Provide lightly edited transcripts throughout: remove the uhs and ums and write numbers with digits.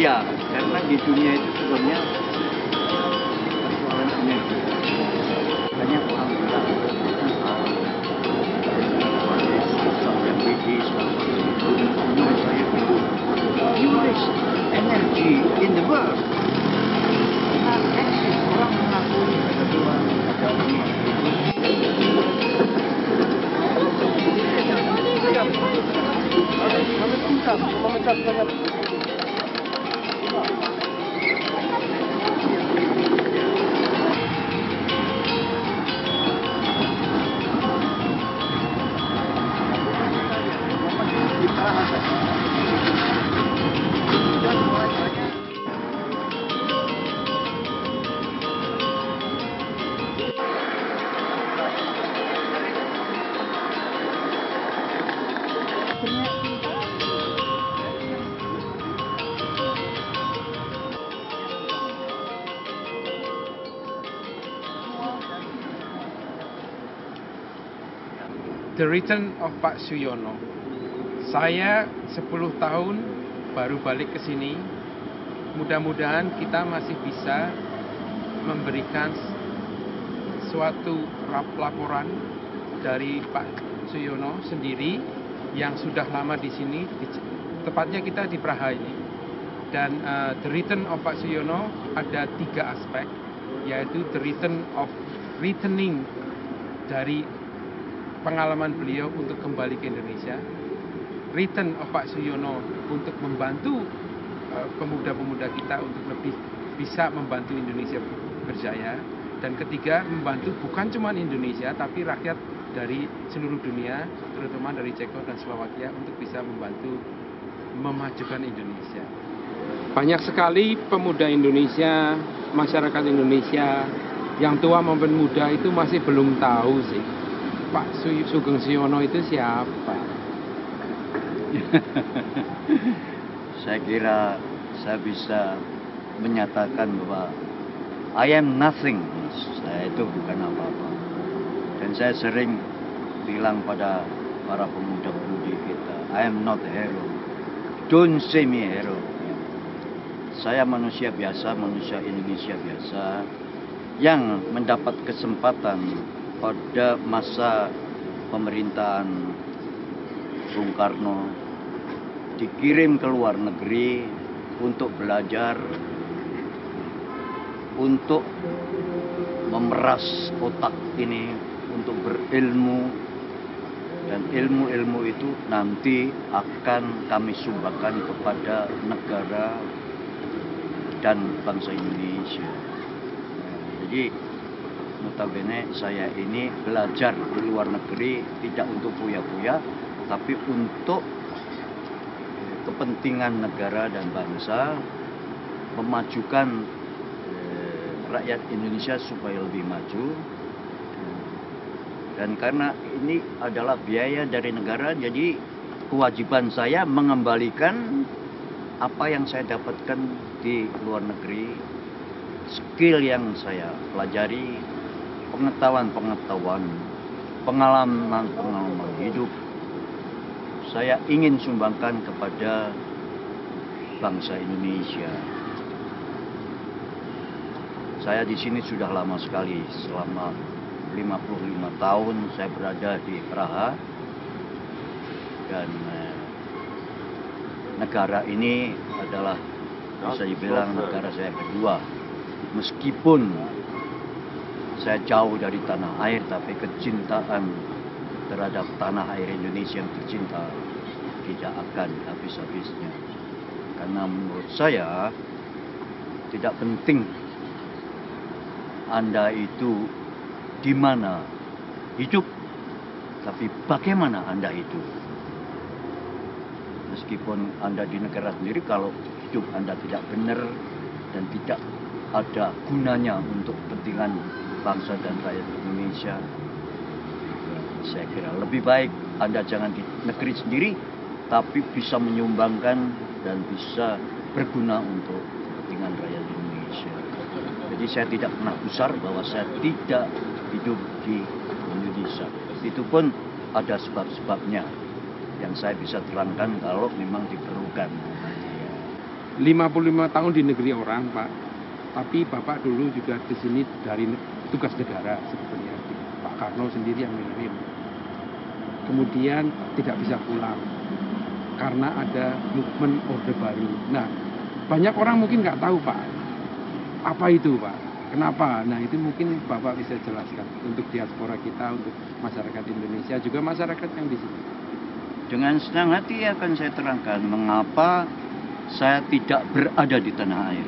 Iya, karena di dunia itu sebenarnya persoalan energi. Banyak orang bilang yang British, menurut saya itu purest energy in the world. Nah, eksis orang mengakui ada Tuhan, ada ini. The Return of Pak Suyono. Saya 10 tahun baru balik ke sini. Mudah-mudahan kita masih bisa memberikan suatu laporan dari Pak Suyono sendiri yang sudah lama di sini. Tepatnya kita di Praha ini. Dan The Return of Pak Suyono ada 3 aspek, yaitu the return of returning dari pengalaman beliau untuk kembali ke Indonesia, return of Pak Suyono untuk membantu pemuda-pemuda kita untuk lebih bisa membantu Indonesia berjaya, dan ketiga membantu bukan cuma Indonesia tapi rakyat dari seluruh dunia, terutama dari Ceko dan Slovakia, untuk bisa membantu memajukan Indonesia. Banyak sekali pemuda Indonesia, masyarakat Indonesia yang tua maupun muda itu masih belum tahu sih Pak Sugeng Suyono itu siapa? Saya kira saya bisa menyatakan bahwa I am nothing. Saya itu bukan apa-apa. Dan saya sering bilang pada para pemuda-pemudi kita, I am not a hero. Don't say me a hero. Saya manusia biasa, manusia Indonesia biasa yang mendapat kesempatan pada masa pemerintahan Bung Karno dikirim ke luar negeri untuk belajar, untuk memeras otak ini, untuk berilmu, dan ilmu-ilmu itu nanti akan kami sumbangkan kepada negara dan bangsa Indonesia. Jadi notabene saya ini belajar di luar negeri tidak untuk puya-puya, tapi untuk kepentingan negara dan bangsa, memajukan rakyat Indonesia supaya lebih maju. Dan karena ini adalah biaya dari negara, jadi kewajiban saya mengembalikan apa yang saya dapatkan di luar negeri, skill yang saya pelajari, pengetahuan, pengalaman hidup, saya ingin sumbangkan kepada bangsa Indonesia. Saya di sini sudah lama sekali, selama 55 tahun saya berada di Praha, dan negara ini adalah bisa dibilang negara saya kedua. Meskipun saya jauh dari tanah air, tapi kecintaan terhadap tanah air Indonesia yang tercinta tidak akan habis-habisnya. Karena menurut saya tidak penting Anda itu di mana hidup, tapi bagaimana Anda hidup. Meskipun Anda di negara sendiri, kalau hidup Anda tidak benar dan tidak ada gunanya untuk kepentingan bangsa dan rakyat Indonesia, saya kira lebih baik Anda jangan di negeri sendiri, tapi bisa menyumbangkan dan bisa berguna untuk kepentingan rakyat Indonesia. Jadi saya tidak pernah gusar bahwa saya tidak hidup di Indonesia. Itu pun ada sebab-sebabnya yang saya bisa terangkan kalau memang diperlukan. 55 tahun di negeri orang, Pak. Tapi Bapak dulu juga di sini dari tugas negara sebetulnya. Pak Karno sendiri yang mengirim. Kemudian tidak bisa pulang karena ada movement Orde Baru. Nah, banyak orang mungkin nggak tahu, Pak. Apa itu, Pak? Kenapa? Nah, itu mungkin Bapak bisa jelaskan untuk diaspora kita, untuk masyarakat Indonesia, juga masyarakat yang di sini. Dengan senang hati akan saya terangkan mengapa saya tidak berada di tanah air.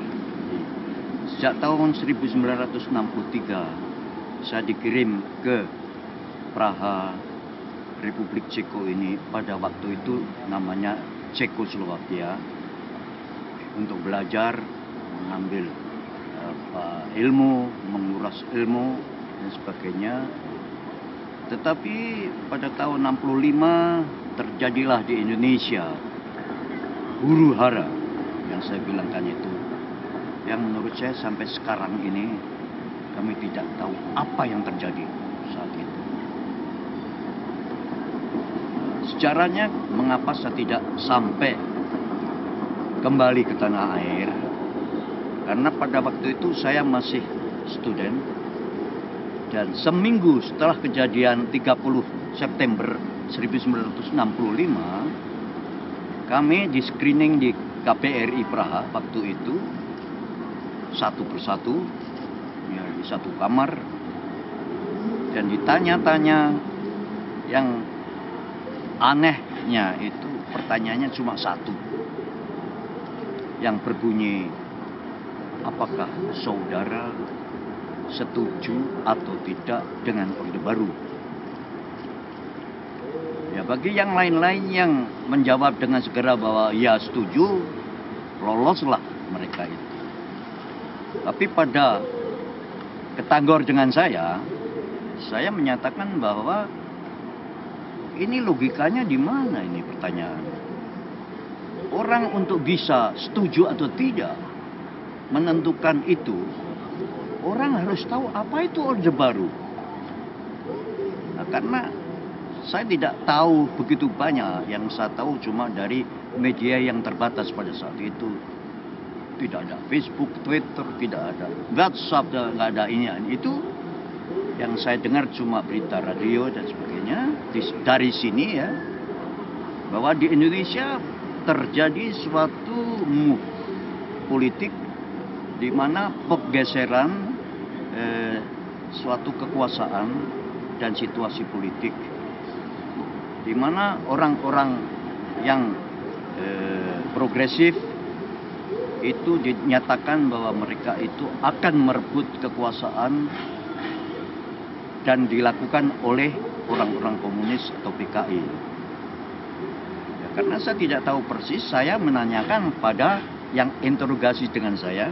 Sejak tahun 1963 saya dikirim ke Praha, Republik Ceko ini, pada waktu itu namanya Cekoslovakia, untuk belajar, mengambil ilmu, menguras ilmu dan sebagainya. Tetapi pada tahun 65 terjadilah di Indonesia huru hara yang saya bilangkan itu, yang menurut saya sampai sekarang ini kami tidak tahu apa yang terjadi saat itu. Sejarahnya mengapa saya tidak sampai kembali ke tanah air, karena pada waktu itu saya masih student, dan seminggu setelah kejadian 30 September 1965 kami di screening di KBRI Praha waktu itu, satu persatu ya, di satu kamar, dan ditanya-tanya. Yang anehnya itu pertanyaannya cuma satu, yang berbunyi, apakah saudara setuju atau tidak dengan Orde Baru? Ya, bagi yang lain-lain yang menjawab dengan segera bahwa ya setuju, loloslah mereka itu. Tapi pada ketanggor dengan saya menyatakan bahwa ini logikanya di mana ini pertanyaan. Orang untuk bisa setuju atau tidak menentukan itu, orang harus tahu apa itu Orde Baru. Nah, karena saya tidak tahu begitu banyak, yang saya tahu cuma dari media yang terbatas pada saat itu. Tidak ada Facebook, Twitter, tidak ada WhatsApp, nggak ada ini. Itu yang saya dengar cuma berita radio dan sebagainya. Dari sini ya, bahwa di Indonesia terjadi suatu move politik di mana pergeseran suatu kekuasaan dan situasi politik, di mana orang-orang yang progresif itu dinyatakan bahwa mereka itu akan merebut kekuasaan dan dilakukan oleh orang-orang komunis atau PKI. Ya, karena saya tidak tahu persis, saya menanyakan pada yang interogasi dengan saya,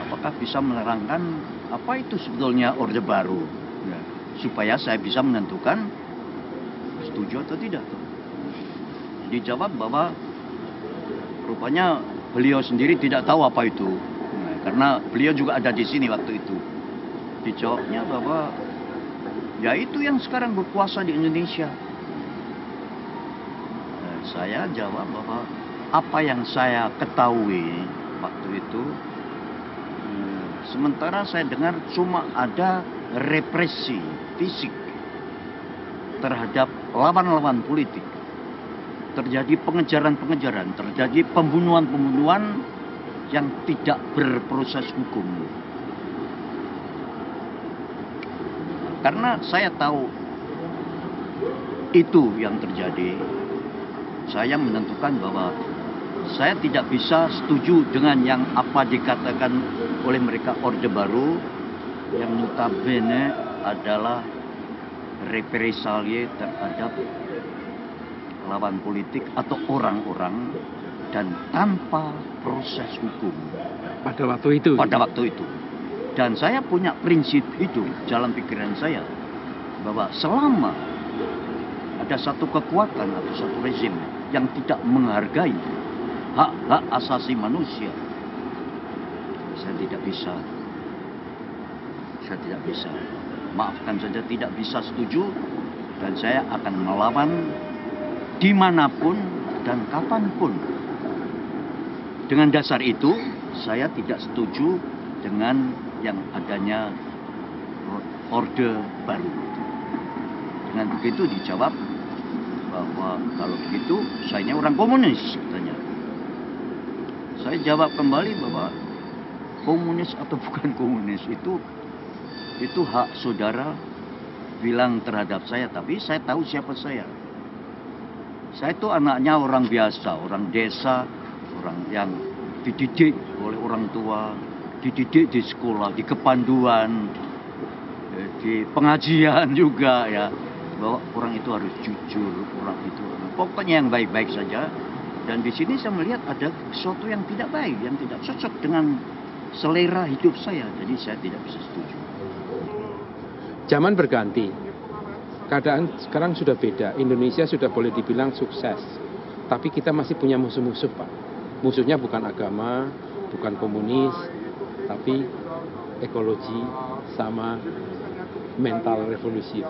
apakah bisa menerangkan apa itu sebetulnya Orde Baru, ya, supaya saya bisa menentukan setuju atau tidak. Dijawab bahwa rupanya beliau sendiri tidak tahu apa itu, nah, karena beliau juga ada di sini waktu itu. Dijawabnya bahwa ya itu yang sekarang berkuasa di Indonesia. Nah, saya jawab bahwa apa yang saya ketahui waktu itu, sementara saya dengar cuma ada represi fisik terhadap lawan-lawan politik. Terjadi pengejaran-pengejaran, terjadi pembunuhan-pembunuhan yang tidak berproses hukum. Karena saya tahu itu yang terjadi, saya menentukan bahwa saya tidak bisa setuju dengan yang apa dikatakan oleh mereka Orde Baru, yang notabene adalah represalie terhadap lawan politik atau orang-orang dan tanpa proses hukum pada waktu itu. Dan saya punya prinsip hidup dalam pikiran saya bahwa selama ada satu kekuatan atau satu rezim yang tidak menghargai hak-hak asasi manusia, saya tidak bisa, maafkan saja, tidak bisa setuju, dan saya akan melawan dimanapun dan kapanpun. Dengan dasar itu, saya tidak setuju dengan yang adanya orde baru. Dengan begitu dijawab bahwa kalau begitu saya orang komunis, katanya. Saya jawab kembali bahwa komunis atau bukan komunis itu hak saudara bilang terhadap saya, tapi saya tahu siapa saya. Saya itu anaknya orang biasa, orang desa, orang yang dididik oleh orang tua, dididik di sekolah, di kepanduan, di pengajian juga ya, bahwa orang itu harus jujur, orang itu pokoknya yang baik-baik saja. Dan di sini saya melihat ada sesuatu yang tidak baik, yang tidak cocok dengan selera hidup saya, jadi saya tidak bisa setuju. Zaman berganti, keadaan sekarang sudah beda. Indonesia sudah boleh dibilang sukses, tapi kita masih punya musuh-musuh, Pak. Musuhnya bukan agama, bukan komunis, tapi ekologi sama mental revolusi.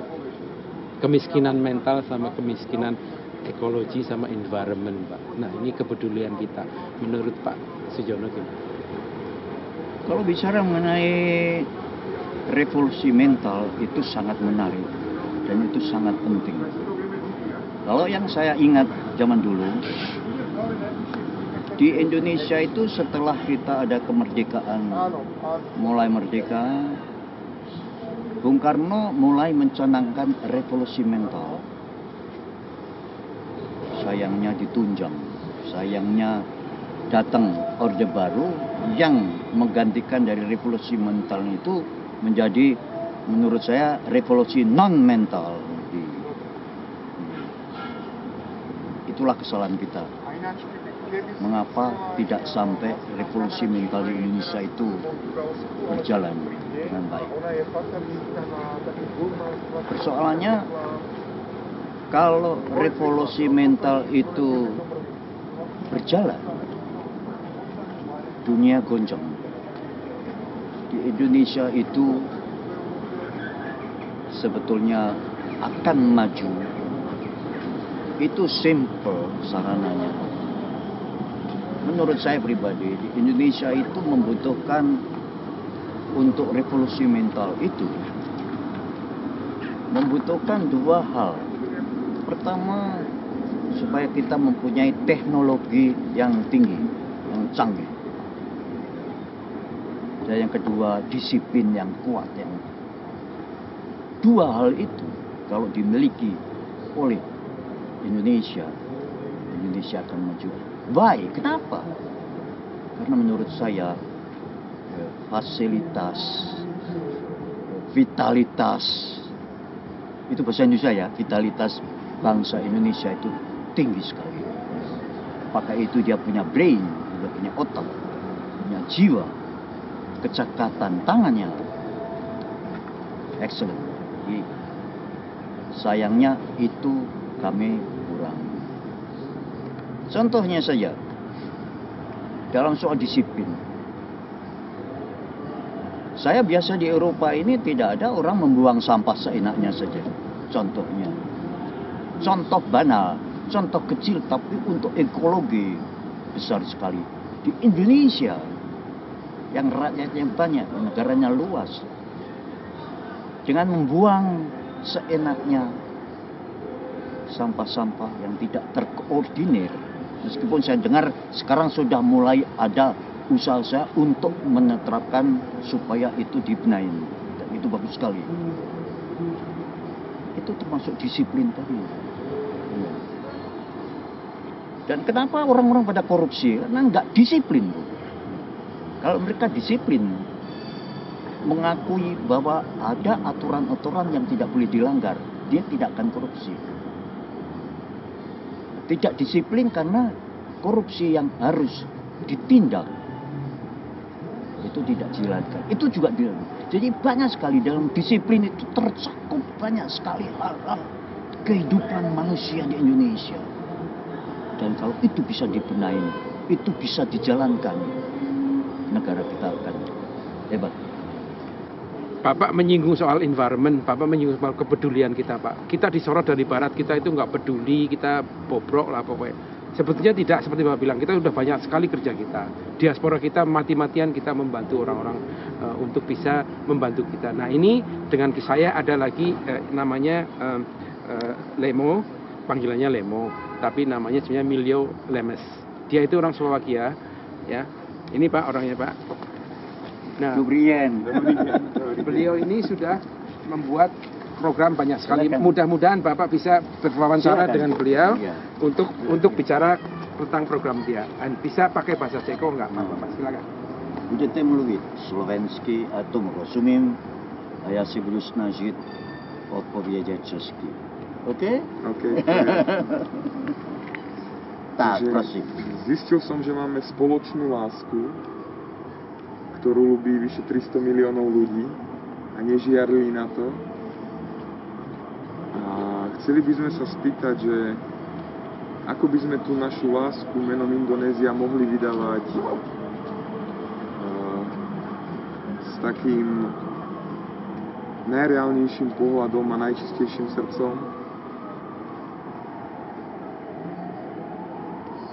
Kemiskinan mental sama kemiskinan ekologi sama environment, Pak. Nah, ini kepedulian kita. Menurut Pak Sujono gimana? Kalau bicara mengenai revolusi mental itu sangat menarik dan itu sangat penting. Kalau yang saya ingat zaman dulu, di Indonesia itu setelah kita ada kemerdekaan, mulai merdeka, Bung Karno mulai mencanangkan revolusi mental. Sayangnya ditunjang, sayangnya datang orde baru yang menggantikan dari revolusi mental itu menjadi menurut saya revolusi non mental. Itulah kesalahan kita. Mengapa tidak sampai revolusi mental di Indonesia itu berjalan dengan baik? Persoalannya, kalau revolusi mental itu berjalan, dunia goncang. Di Indonesia itu sebetulnya akan maju. Itu simple sarananya. Menurut saya pribadi, di Indonesia itu membutuhkan untuk revolusi mental itu membutuhkan dua hal. Pertama, supaya kita mempunyai teknologi yang tinggi, yang canggih. Dan yang kedua, disiplin yang kuat. Dua hal itu kalau dimiliki oleh Indonesia akan maju. Baik, kenapa? Karena menurut saya fasilitas, vitalitas, itu bahasa Indonesia ya, vitalitas bangsa Indonesia itu tinggi sekali. Apakah itu dia punya brain, dia punya otak, punya jiwa, kecekatan tangannya, excellent. Jadi, sayangnya itu kami kurang. Contohnya saja, dalam soal disiplin. Saya biasa di Eropa ini tidak ada orang membuang sampah seenaknya saja. Contohnya. Contoh banal, contoh kecil tapi untuk ekologi besar sekali. Di Indonesia yang rakyatnya banyak, negaranya luas, dengan membuang seenaknya sampah-sampah yang tidak terkoordinir. Meskipun saya dengar sekarang sudah mulai ada usaha untuk menerapkan supaya itu dibenahi, dan itu bagus sekali. Itu termasuk disiplin tadi. Dan kenapa orang-orang pada korupsi? Karena nggak disiplin. Kalau mereka disiplin, mengakui bahwa ada aturan-aturan yang tidak boleh dilanggar, dia tidak akan korupsi. Tidak disiplin karena korupsi yang harus ditindak itu tidak dijalankan. Itu juga dilakukan. Jadi banyak sekali dalam disiplin itu tercakup banyak sekali hal-hal kehidupan manusia di Indonesia. Dan kalau itu bisa dibenahi, itu bisa dijalankan, negara kita akan hebat. Bapak menyinggung soal environment, Bapak menyinggung soal kepedulian kita, Pak. Kita disorot dari barat, kita itu nggak peduli, kita bobrok lah pokoknya. Sebetulnya tidak seperti Bapak bilang, kita sudah banyak sekali kerja kita. Diaspora kita mati-matian kita membantu orang-orang untuk bisa membantu kita. Nah ini dengan saya ada lagi namanya Lemo, panggilannya Lemo, tapi namanya sebenarnya Milio Lemes. Dia itu orang Slovakia, ya. Ini Pak orangnya Pak. Nah, beliau ini sudah membuat program banyak sekali. Silakan. Mudah-mudahan Bapak bisa berwawancara Silakan. dengan beliau Iya. untuk bicara tentang program dia. Dan bisa pakai bahasa Ceko nggak Pak? Silakan. Budete mluvit slovensky a tomu rozumím a já si budu snažit odpovědět česky. OK? OK. Tak, Takže prosím. Zistil som, že máme spoločnú lásku, ktorú ľubí vyše 300 miliónov ľudí a nežiarli na to. A chceli by sme sa spýtať, že ako by sme tú našu lásku menom Indonézia mohli vydávať s takým najreálnejším pohľadom a najčistejším srdcom.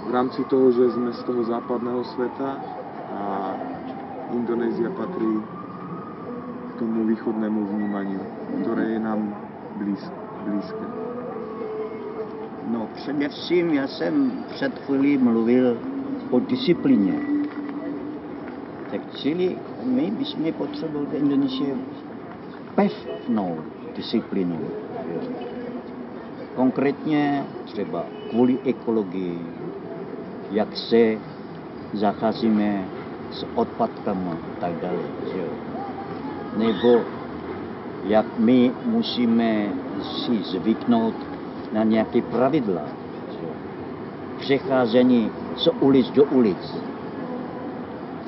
V rámci toho, že sme z toho západného sveta a Indonézia patrí k tomu východnému vnímaniu, ktoré je nám blízké. No, především já jsem před chvílí mluvil o disciplíně. Tak čili my bychom potřebovali v Indonésii pevnou disciplínu. Konkrétně třeba kvůli ekologii, jak se zacházíme s odpadkami a tak dále. Že? Nebo jak my musíme si zvyknout na nějaké pravidla. Že? Přecházení z ulic do ulic.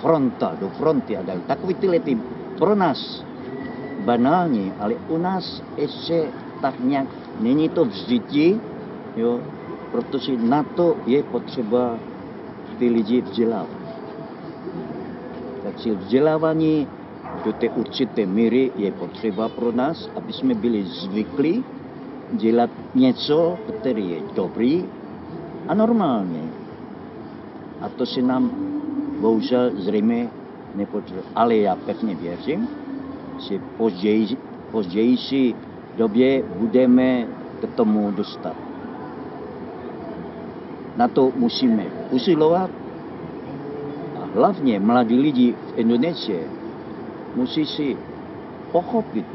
Fronta do fronty a dále. Takový tyhle ty pro nás banální, ale u nás ještě tak nějak není to v žití, jo, protože na to je potřeba ty lidi vzdělávat. Takže vzdělávání do té určité míry je potřeba pro nás, aby jsme byli zvyklí dělat něco, které je dobrý a normální. A to se nám bohužel zřejmě nepodařilo. Ale já pevně věřím, že v pozdější době budeme k tomu dostat. Na to musíme usilovat a hlavně mladí lidi v Indonésii musí si pochopit,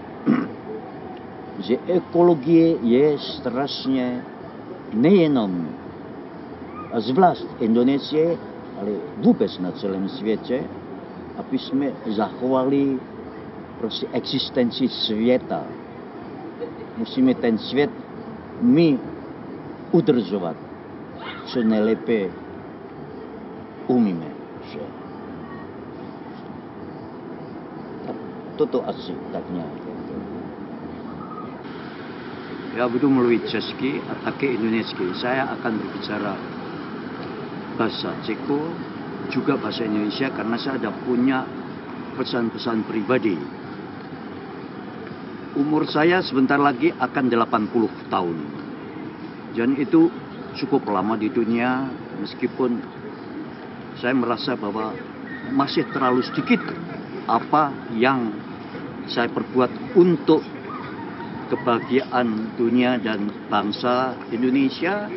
že ekologie je strašně nejenom a zvlášť v Indonésii, ale vůbec na celém světě, aby jsme zachovali prostě existenci světa. Musíme ten svět my udržovat, co nejlépe umíme. Že? Tak toto asi tak nějak. Já budu mluvit česky a také indonésky. Saya akan berbicara bahasa Ceko, juga bahasa Indonesia karena saya ada punya pesan-pesan pribadi. Umur saya sebentar lagi akan 80 tahun. Dan itu cukup lama di dunia, meskipun saya merasa bahwa masih terlalu sedikit apa yang saya perbuat untuk kebahagiaan dunia dan bangsa Indonesia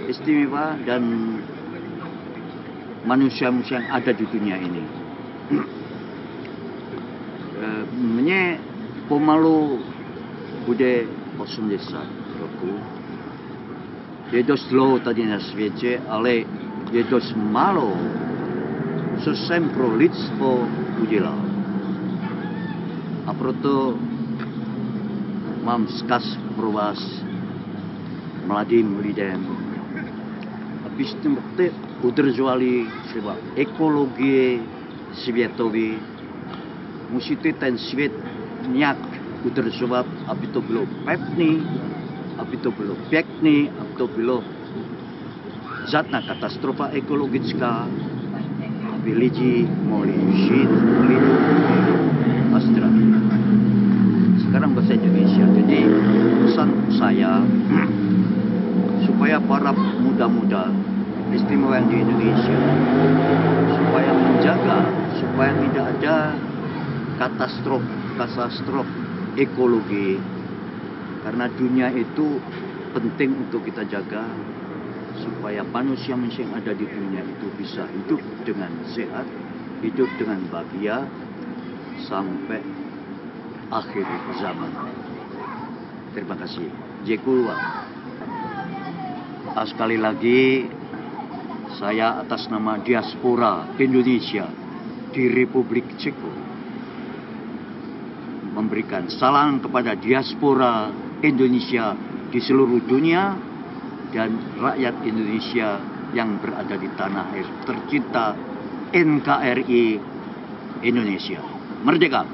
istimewa dan manusia-manusia yang ada di dunia ini. Mně pomalu bude 80 roku. Je dost dlouho tady na světě, ale je dost málo, co jsem pro lidstvo udělal. A proto mám vzkaz pro vás, mladým lidem, abyste udržovali třeba ekologii světový. Musíte ten svět nějak udržovat, aby to bylo pevný, aby to bylo pěkný, aby to bylo žádná katastrofa ekologická, aby lidi mohli žít v klidu a zdraví. Sekarang bahasa Indonesia. Jadi pesan saya supaya para muda-muda istimewa di Indonesia, supaya menjaga supaya tidak ada katastrof ekologi, karena dunia itu penting untuk kita jaga supaya manusia-manusia yang ada di dunia itu bisa hidup dengan sehat, hidup dengan bahagia sampai akhir zaman. Terima kasih. Jekul. Sekali lagi saya atas nama diaspora Indonesia di Republik Ceko memberikan salam kepada diaspora Indonesia di seluruh dunia dan rakyat Indonesia yang berada di tanah air tercinta NKRI Indonesia. Merdeka!